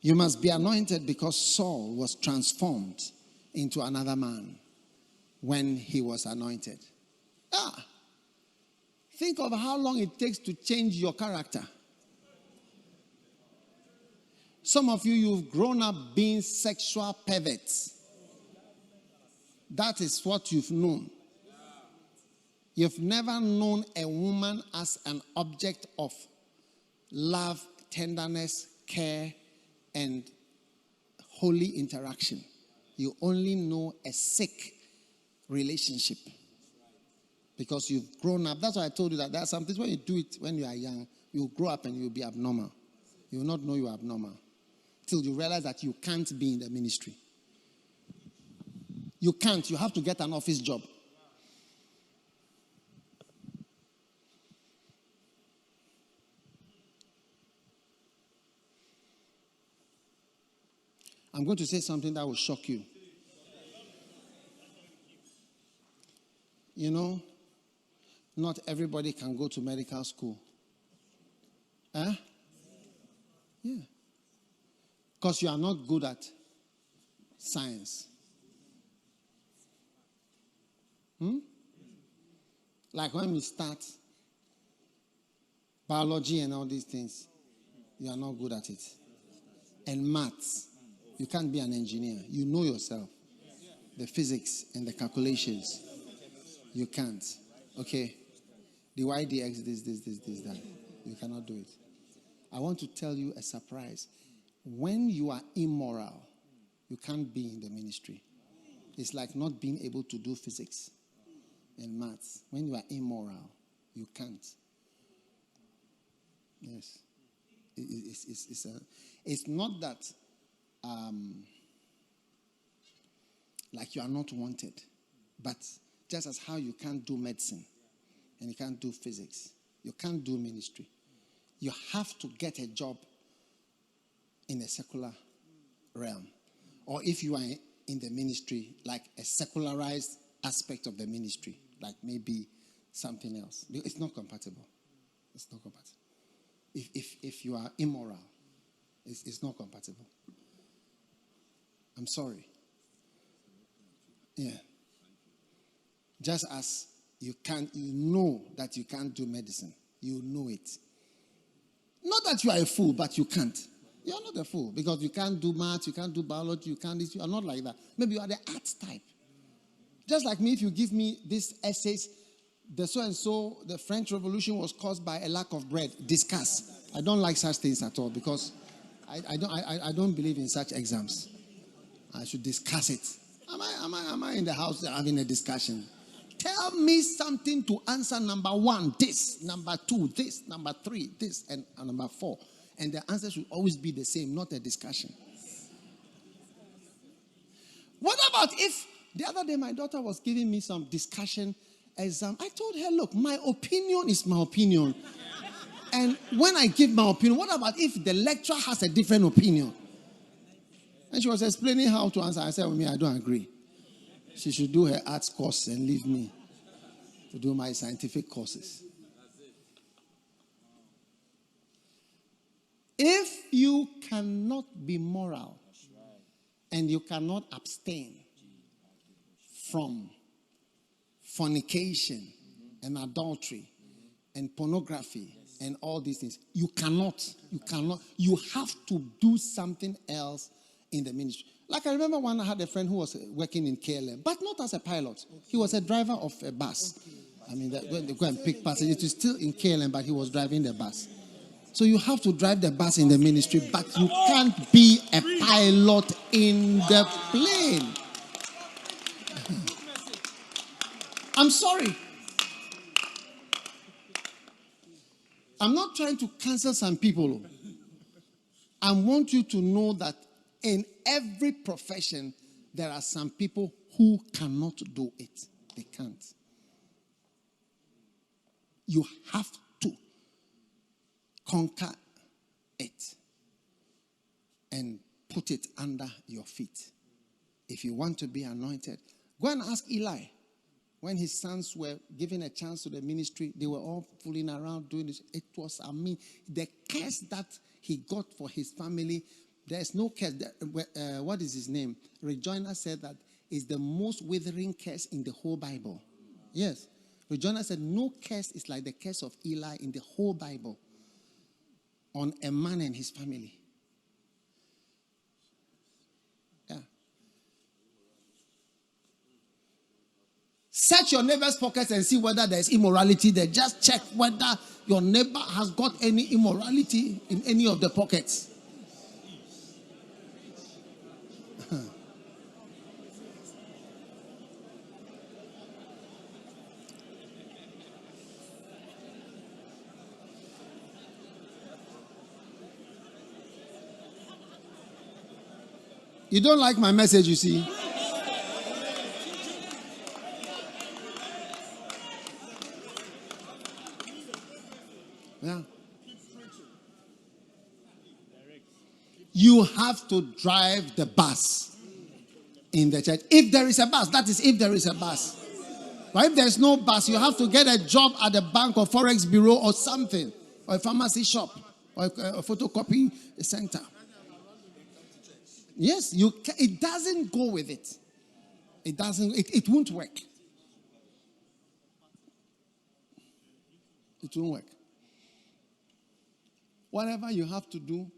You must be anointed because Saul was transformed into another man when he was anointed. Think of how long it takes to change your character. Some of you, you've grown up being sexual perverts. That is what you've known. You've never known a woman as an object of love, tenderness, care, and holy interaction. You only know a sick relationship because you've grown up. That's why I told you that there are some things when you do it when you are young, you'll grow up and you'll be abnormal. You will not know you are abnormal till you realize that you can't be in the ministry. You can't. You have to get an office job. I'm going to say something that will shock you. You know, not everybody can go to medical school. Yeah. Because you are not good at science. Like when we start biology and all these things, you are not good at it. And maths. You can't be an engineer. You know yourself. The physics and the calculations. You can't. Okay? The y, dx, this, that. You cannot do it. I want to tell you a surprise. When you are immoral, you can't be in the ministry. It's like not being able to do physics and maths. When you are immoral, you can't. Yes. It's not that like you are not wanted, but just as how you can't do medicine and you can't do physics, you can't do ministry. You have to get a job in a secular realm. Or if you are in the ministry, like a secularized aspect of the ministry, like maybe something else. It's not compatible. It's not compatible. If you are immoral, it's not compatible. I'm sorry. Yeah. Just as you know that you can't do medicine. You know it. Not that you are a fool, but you can't. You are not a fool because you can't do math, you can't do biology, you can't this. You are not like that. Maybe you are the arts type. Just like me, if you give me these essays, the so-and-so, the French Revolution was caused by a lack of bread. Discuss. I don't like such things at all because I don't believe in such exams. I should discuss it. Am I in the house having a discussion? Tell me something to answer number 1, this, number 2, this, number 3, this, and number 4. And the answer should always be the same, not a discussion. What about if the other day my daughter was giving me some discussion exam? I told her, look, my opinion is my opinion. And when I give my opinion, what about if the lecturer has a different opinion? And she was explaining how to answer. I said, well, me, I don't agree. She should do her arts course and leave me to do my scientific courses. If you cannot be moral and you cannot abstain from fornication and adultery and pornography and all these things, you cannot. You have to do something else in the ministry. Like I remember when I had a friend who was working in KLM, but not as a pilot. He was a driver of a bus. I mean, when they go and pick passengers, it was still in KLM, but he was driving the bus. So you have to drive the bus in the ministry, but you can't be a pilot in the plane. I'm sorry. I'm not trying to cancel some people. I want you to know that in every profession, there are some people who cannot do it. They can't. You have to conquer it and put it under your feet. If you want to be anointed, go and ask Eli. When his sons were given a chance to the ministry, they were all fooling around doing this. It was, the curse that he got for his family There's no curse. What is his name? Rejoinder said that is the most withering curse in the whole Bible. Yes. Rejoinder said no curse is like the curse of Eli in the whole Bible on a man and his family. Yeah. Search your neighbor's pockets and see whether there's immorality there. Just check whether your neighbor has got any immorality in any of the pockets. You don't like my message, you see. Yeah. You have to drive the bus in the church. If there is a bus, that is if there is a bus. But if there's no bus, you have to get a job at the bank or forex bureau or something, or a pharmacy shop, or a photocopy center. Yes, it doesn't go with it. It doesn't. It won't work. It won't work. Whatever you have to do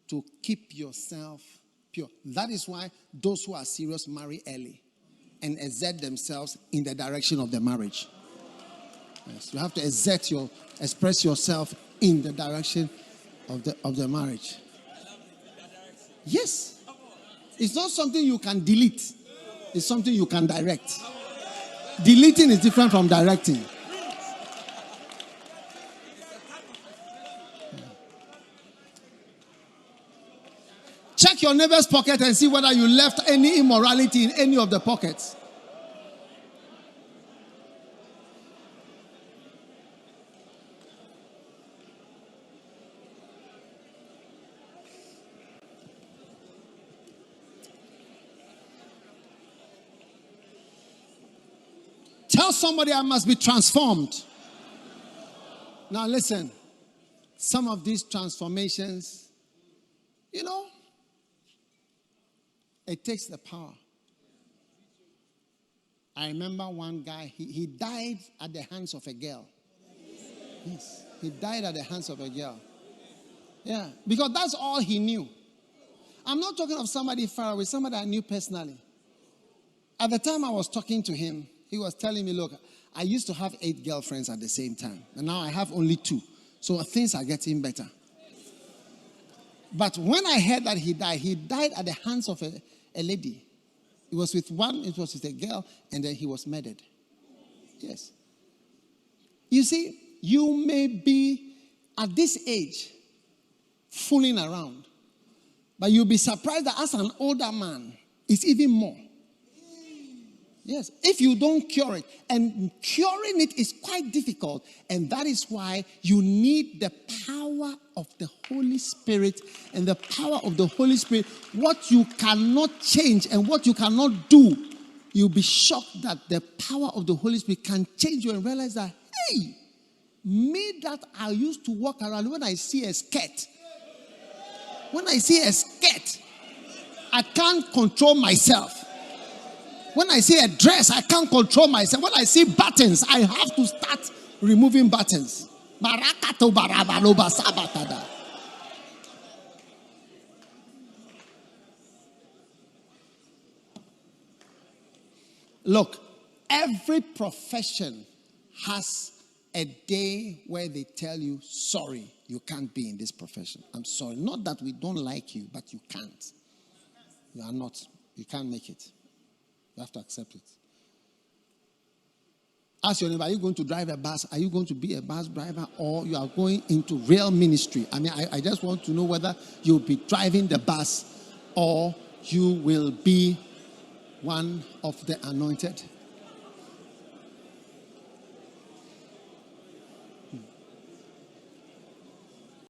to keep yourself pure. That is why those who are serious marry early and exert themselves in the direction of the marriage. Yes, you have to express yourself in the direction of the marriage. Yes. It's not something you can delete. It's something you can direct. Deleting is different from directing. Check your neighbor's pocket and see whether you left any immorality in any of the pockets. Tell somebody I must be transformed. Now listen, some of these transformations, it takes the power. I remember one guy, he died at the hands of a girl. Yes, he died at the hands of a girl. Yeah, because that's all he knew. I'm not talking of somebody far away, somebody I knew personally. At the time I was talking to him, he was telling me, look, I used to have 8 girlfriends at the same time. And now I have only 2. So things are getting better. But when I heard that he died at the hands of a lady. It was with a girl, and then he was murdered. Yes. You see, you may be at this age fooling around. But you'll be surprised that as an older man, it's even more. Yes, if you don't cure it, and curing it is quite difficult, and that is why you need the power of the Holy Spirit, and the power of the Holy Spirit, what you cannot change and what you cannot do, you'll be shocked that the power of the Holy Spirit can change you and realize that, hey, me that I used to walk around, when I see a skirt, I can't control myself. When I see a dress, I can't control myself. When I see buttons, I have to start removing buttons. Look, every profession has a day where they tell you, sorry, you can't be in this profession. I'm sorry. Not that we don't like you, but you can't. You are not. You can't make it. You have to accept it. Ask your neighbor, are you going to drive a bus? Are you going to be a bus driver, or you are going into real ministry? I mean, I just want to know whether you'll be driving the bus or you will be one of the anointed.